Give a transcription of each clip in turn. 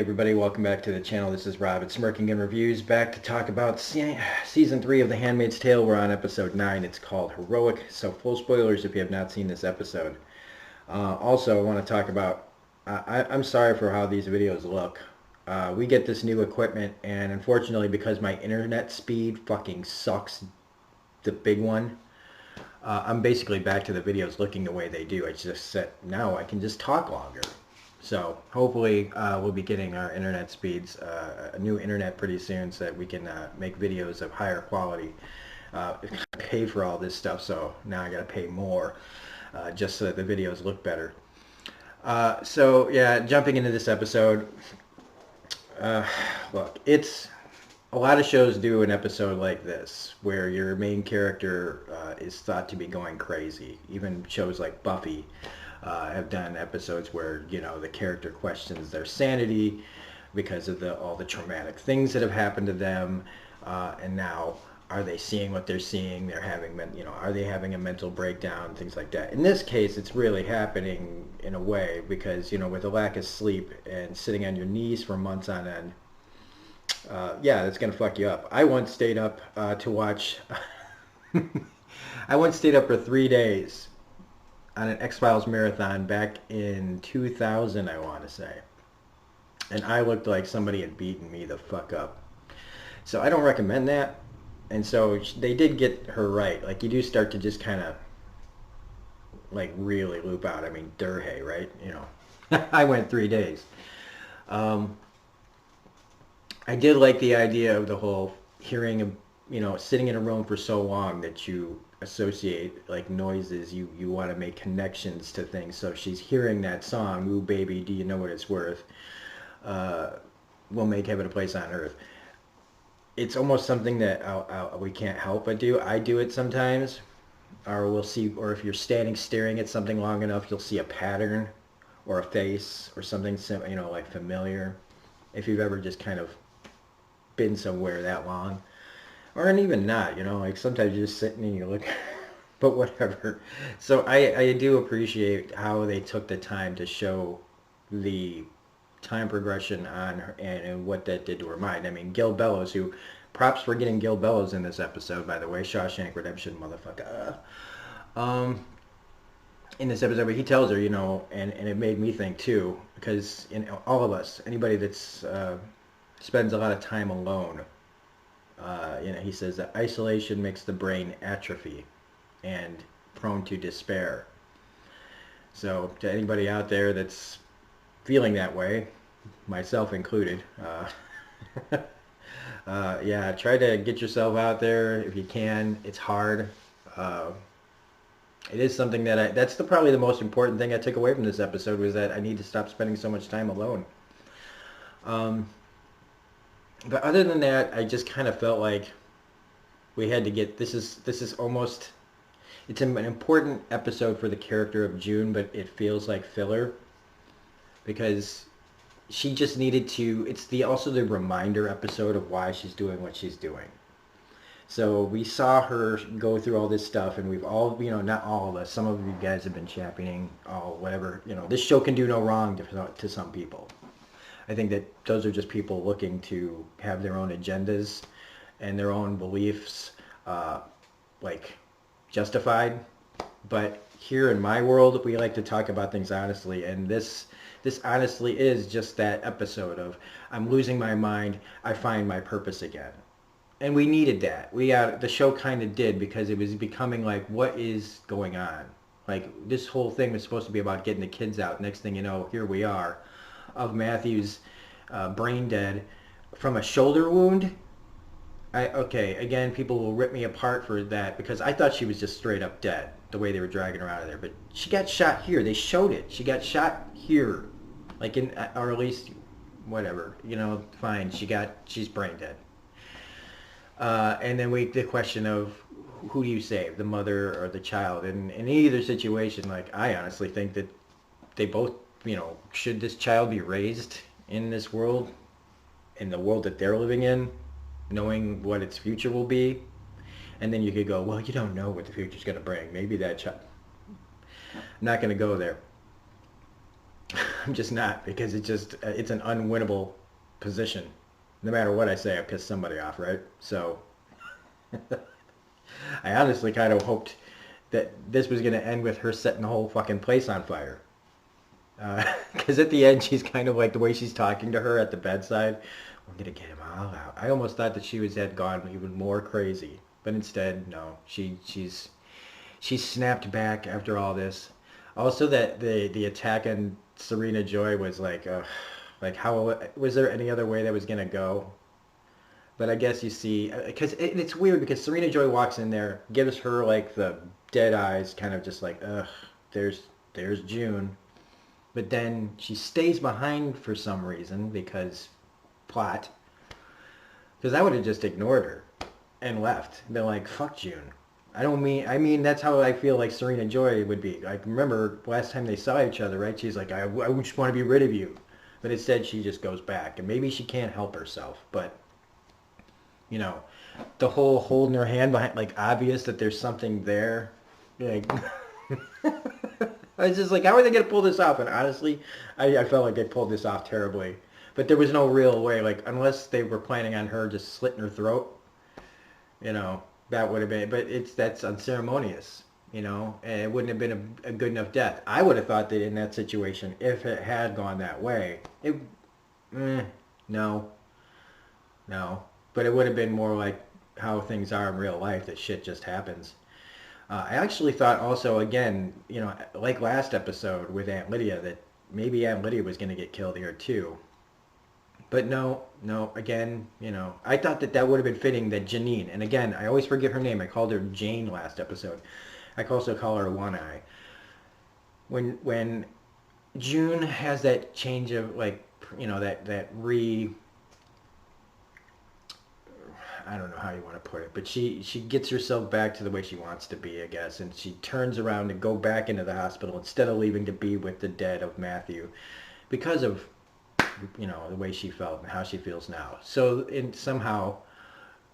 everybody, welcome back to the channel. This is Rob at Smirking and Reviews, back to talk about Season 3 of The Handmaid's Tale. We're on Episode 9. It's called Heroic, so full spoilers if you have not seen this episode. Also, I want to talk about, I'm sorry for how these videos look. We get this new equipment, and unfortunately, because my internet speed fucking sucks, the big one, I'm basically back to the videos looking the way they do. It's just that now I can just talk longer. So hopefully we'll be getting our internet speeds, a new internet pretty soon, so that we can make videos of higher quality. Pay for all this stuff, so now I gotta pay more just so that the videos look better. So yeah, jumping into this episode, look, it's a lot of shows do an episode like this where your main character is thought to be going crazy. Even shows like Buffy have done episodes where, you know, the character questions their sanity because of all the traumatic things that have happened to them, and now are they seeing what they're seeing? They're having, you know, are they having a mental breakdown? Things like that. In this case, it's really happening in a way because, you know, with a lack of sleep and sitting on your knees for months on end, yeah, that's gonna fuck you up. I once stayed up to watch. I once stayed up for 3 days on an X-Files marathon back in 2000, I want to say. And I looked like somebody had beaten me the fuck up. So I don't recommend that. And so they did get her right. Like, you do start to just kind of, like, really loop out. I mean, Durhay, right? You know, I went 3 days. I did like the idea of the whole hearing, you know, sitting in a room for so long that you associate like noises, you want to make connections to things. So she's hearing that song, "Ooh baby, do you know what it's worth? We'll make heaven a place on earth." It's almost something that we can't help but do. I do it sometimes, or we'll see, or if you're standing staring at something long enough, you'll see a pattern or a face or something, you know, like familiar. If you've ever just kind of been somewhere that long. Or even not, you know, like sometimes you're just sitting and you look, but whatever. So I do appreciate how they took the time to show the time progression on her and what that did to her mind. I mean, Gil Bellows, who, props for getting Gil Bellows in this episode, by the way, Shawshank Redemption, motherfucker. In this episode, he tells her, you know, and it made me think too, because in all of us, anybody that's spends a lot of time alone, you know, he says that isolation makes the brain atrophy and prone to despair. So to anybody out there that's feeling that way, myself included, yeah, try to get yourself out there if you can. It's hard. It is something that that's probably the most important thing I took away from this episode, was that I need to stop spending so much time alone. But other than that, I just kind of felt like we had to get, this is almost, it's an important episode for the character of June, but it feels like filler because she just needed to, it's also the reminder episode of why she's doing what she's doing. So we saw her go through all this stuff, and we've all, you know, not all of us, some of you guys have been championing, all whatever, you know, this show can do no wrong to some people. I think that those are just people looking to have their own agendas and their own beliefs, like, justified. But here in my world, we like to talk about things honestly, and this honestly is just that episode of, I'm losing my mind, I find my purpose again. And we needed that. The show kind of did, because it was becoming like, what is going on? Like, this whole thing was supposed to be about getting the kids out. Next thing you know, here we are, of Matthew's brain dead from a shoulder wound. Okay, again, people will rip me apart for that, because I thought she was just straight up dead, the way they were dragging her out of there. But she got shot here. They showed it. She got shot here. Like, or at least, whatever, you know, fine. She's brain dead. And then the question of, who do you save, the mother or the child? And in either situation, like, I honestly think that they both, you know, should this child be raised in this world, in the world that they're living in, knowing what its future will be? And then you could go, well, you don't know what the future's going to bring. Maybe that child. I'm not going to go there. I'm just not, because it's an unwinnable position. No matter what I say, I piss somebody off, right? So I honestly kind of hoped that this was going to end with her setting the whole fucking place on fire. Because at the end, she's kind of like the way she's talking to her at the bedside. I'm gonna get him all out. I almost thought that had gone even more crazy, but instead, no. She's snapped back after all this. Also, that the attack on Serena Joy was like how was there any other way that was gonna go? But I guess you see, because it's weird because Serena Joy walks in there, gives her like the dead eyes, kind of just like, ugh, there's June. But then she stays behind for some reason because plot. Because I would have just ignored her and left. Been like, fuck June. I mean, that's how I feel like Serena Joy would be. I remember last time they saw each other, right? She's like, I just want to be rid of you. But instead, she just goes back. And maybe she can't help herself. But, you know, the whole holding her hand behind, like, obvious that there's something there. Like, I was just like, how are they going to pull this off? And honestly, I felt like they pulled this off terribly. But there was no real way, like, unless they were planning on her just slitting her throat, you know, that would have been, but that's unceremonious, you know, and it wouldn't have been a good enough death. I would have thought that in that situation, if it had gone that way, no, no. But it would have been more like how things are in real life, that shit just happens. I actually thought also, again, you know, like last episode with Aunt Lydia, that maybe Aunt Lydia was going to get killed here too. But no, no, again, you know, I thought that that would have been fitting that Janine, and again, I always forget her name. I called her Jane last episode. I can also call her One Eye. When June has that change of like, you know, that I don't know how you want to put it, but she gets herself back to the way she wants to be, I guess, and she turns around to go back into the hospital instead of leaving to be with the dead of Matthew, because of, you know, the way she felt and how she feels now. So somehow,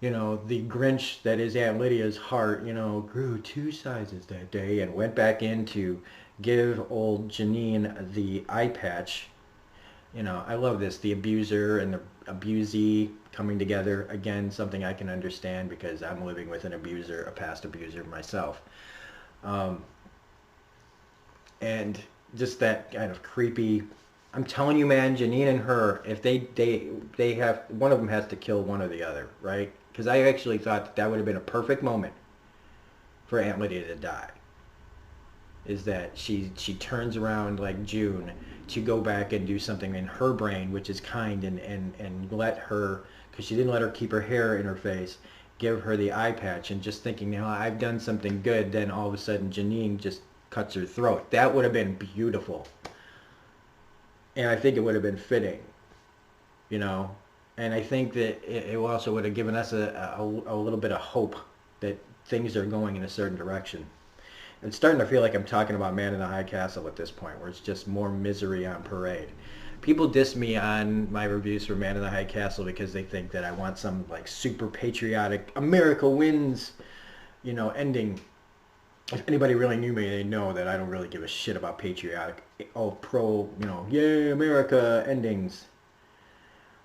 you know, the Grinch that is Aunt Lydia's heart, you know, grew 2 sizes that day and went back in to give old Janine the eye patch. You know, I love this. The abuser and the abusee coming together. Again, something I can understand because I'm living with an abuser, a past abuser myself. Um, and just that kind of creepy, I'm telling you, man, Janine and her, if they have, one of them has to kill one or the other, right? Because I actually thought that that would have been a perfect moment for Aunt Lydia to die. Is that she turns around like June to go back and do something in her brain, which is kind, and let her, because she didn't let her keep her hair in her face, give her the eye patch, and just thinking, you know, I've done something good, then all of a sudden Janine just cuts her throat. That would have been beautiful. And I think it would have been fitting, you know. And I think that it also would have given us a little bit of hope that things are going in a certain direction. It's starting to feel like I'm talking about Man in the High Castle at this point, where it's just more misery on parade. People diss me on my reviews for Man in the High Castle because they think that I want some like super patriotic America wins, you know, ending. If anybody really knew me, they know that I don't really give a shit about patriotic, pro, you know, yay America endings.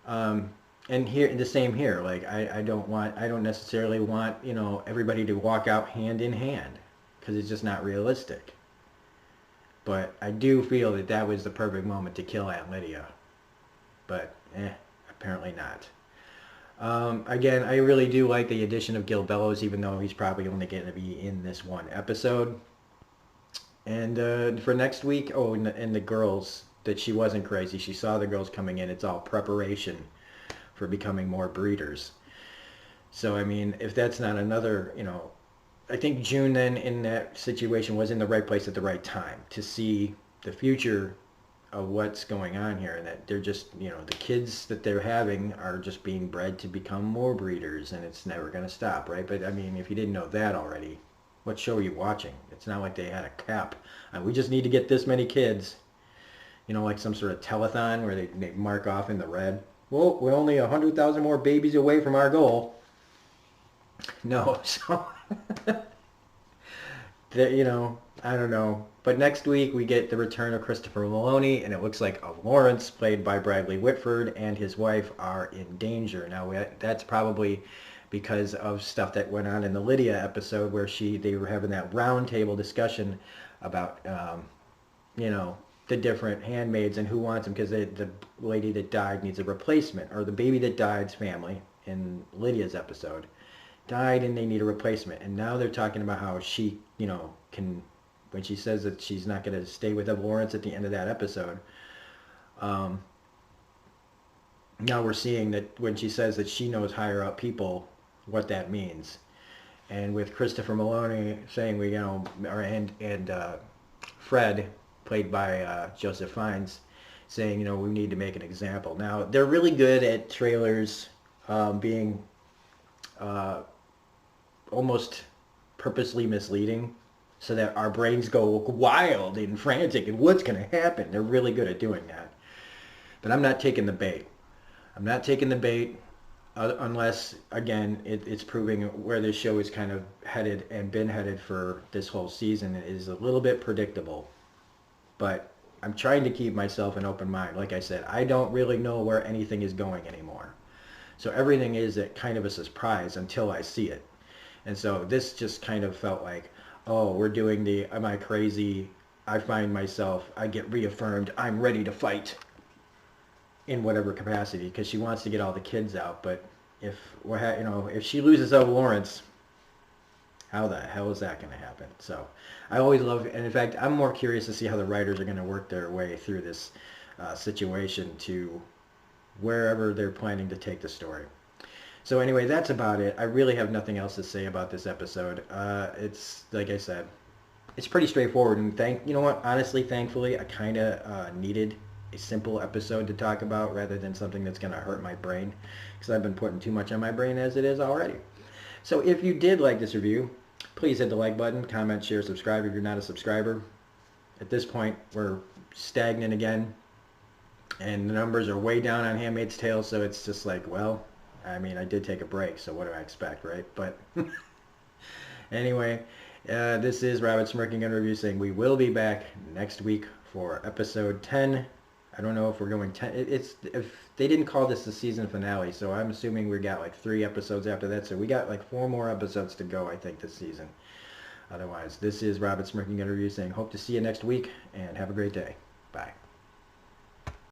And here, the same here. Like I don't necessarily want, you know, everybody to walk out hand in hand, because it's just not realistic. But I do feel that that was the perfect moment to kill Aunt Lydia. But apparently not. Again, I really do like the addition of Gil Bellows, even though he's probably only going to be in this one episode. And for next week, oh, and the girls, that she wasn't crazy. She saw the girls coming in. It's all preparation for becoming more breeders. So, I mean, if that's not another, you know, I think June then in that situation was in the right place at the right time to see the future of what's going on here, and that they're just, you know, the kids that they're having are just being bred to become more breeders, and it's never going to stop, right? But I mean, if you didn't know that already, what show are you watching? It's not like they had a cap. We just need to get this many kids, you know, like some sort of telethon where they mark off in the red. Well, we're only 100,000 more babies away from our goal. No, so You know, I don't know. But next week we get the return of Christopher Maloney, and it looks like Lawrence, played by Bradley Whitford, and his wife are in danger. Now that's probably because of stuff that went on in the Lydia episode where they were having that round table discussion about you know, the different handmaids and who wants them because the lady that died needs a replacement, or the baby that died's family in Lydia's episode died and they need a replacement. And now they're talking about how she, you know, can, when she says that she's not going to stay with Lawrence at the end of that episode, um, now we're seeing that when she says that she knows higher up people, what that means. And with Christopher Maloney saying we, you know, and Fred, played by Joseph Fiennes, saying, you know, we need to make an example. Now they're really good at trailers being uh, almost purposely misleading so that our brains go wild and frantic and what's going to happen. They're really good at doing that. But I'm not taking the bait. I'm not taking the bait unless, again, it's proving where this show is kind of headed and been headed for this whole season. It is a little bit predictable. But I'm trying to keep myself an open mind. Like I said, I don't really know where anything is going anymore. So everything is a kind of a surprise until I see it. And so this just kind of felt like, oh, we're doing the, am I crazy? I find myself, I get reaffirmed, I'm ready to fight in whatever capacity, because she wants to get all the kids out. But if you know, if she loses out Lawrence, how the hell is that going to happen? So I always love, and in fact, I'm more curious to see how the writers are going to work their way through this situation to wherever they're planning to take the story. So anyway, that's about it. I really have nothing else to say about this episode. It's, like I said, it's pretty straightforward. And you know what? Honestly, thankfully, I kind of needed a simple episode to talk about rather than something that's going to hurt my brain, because I've been putting too much on my brain as it is already. So if you did like this review, please hit the like button, comment, share, subscribe if you're not a subscriber. At this point, we're stagnant again, and the numbers are way down on Handmaid's Tale, so it's just like, well, I mean, I did take a break, so what do I expect, right? But anyway, this is Robert Smirking Gun Review saying we will be back next week for episode 10. I don't know if we're going 10. If they didn't call this the season finale, so I'm assuming we got like 3 episodes after that. So we got like 4 more episodes to go, I think, this season. Otherwise, this is Robert Smirking Gun Review saying hope to see you next week, and have a great day. Bye.